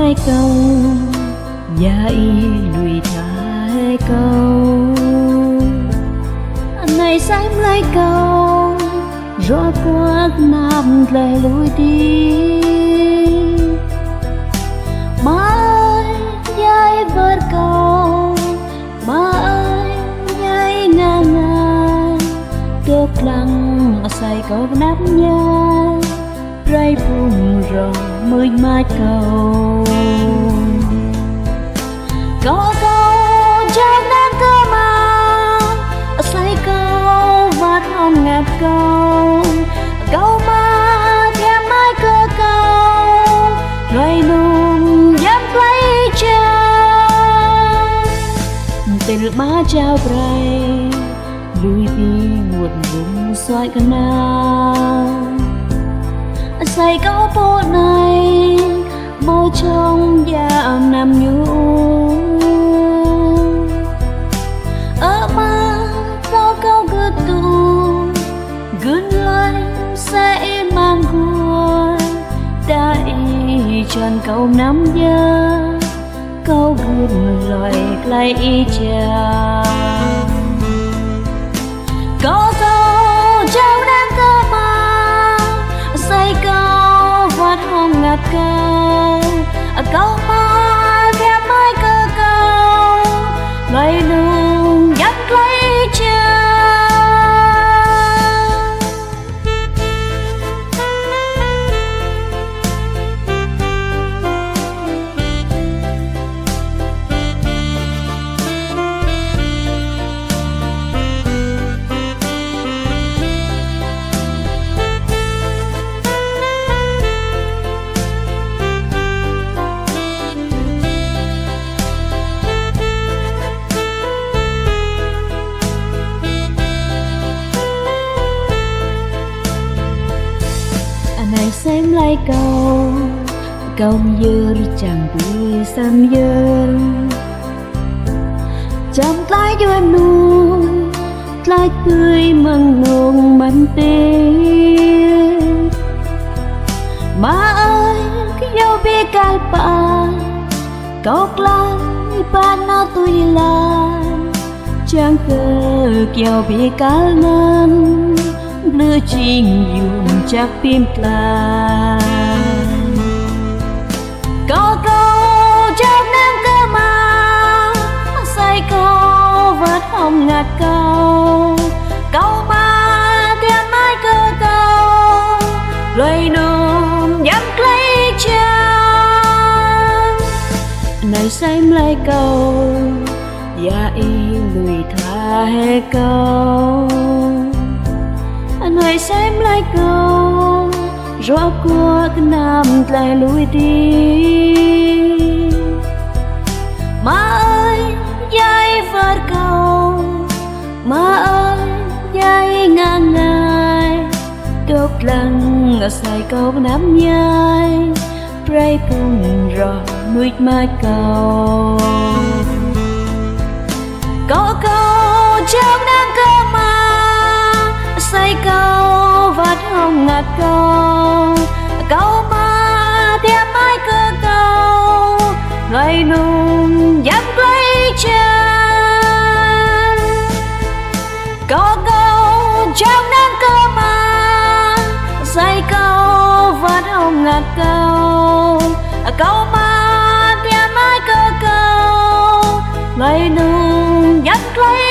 lai câu dạy lùi thái câu này xem lai câu rõ quát nam lại lùi đi mai dạy vợ câu mai dạy ngang ngang được lăng say câu nắp nhai ray buồn rồi mới mai cầu có câu trong đám cơ mà say câu vắt hồng ngạt câu câu mà theo mai cơ câu loài nung dám lấy chân từ má trao bray lùi đi một vùng xoay cả nào say câu phố này mô trong nhà nằm nhú ở ba sao câu cứ tù gửi lại sẽ mang buồn đại tròn câu nắm nhớ câu gửi lời lại y chàng có dấu trong đám cơ mà say câu vắt hồng ngạt câu câu mà theo mai cơ câu lời nung dắt lấy chân này xem lại câu câu dơ chẳng tươi xăm dơ chẳng lại cho em nuôi lại tươi mừng nguồn mạnh tiền mà ơi cái dâu biết cái bà cốc lại ba nó tôi làm chẳng cơ kêu biết cái nên đưa trình dùng chắc phim là có câu trong đám cơ mà say câu vắt hồng ngạt câu câu mà theo mai cơ câu lời nung dám lấy chân này xem lại câu dạ y lùi tha hè câu người xem lại câu rõ cuộc nam lại lùi đi má ơi dạy vợ câu má ơi dạy ngang ngài đốt lăng say câu nắm nhai pray buồn rồi nuôi mai câu có câu trong đám cơ mà say câu vắt hồng ngạt câu câu mà theo mai cơ câu loài nung dám lấy chân có câu trong đám cơ mà say câu vắt hồng ngạt câu câu mà theo mai cơ câu loài nung dám lấy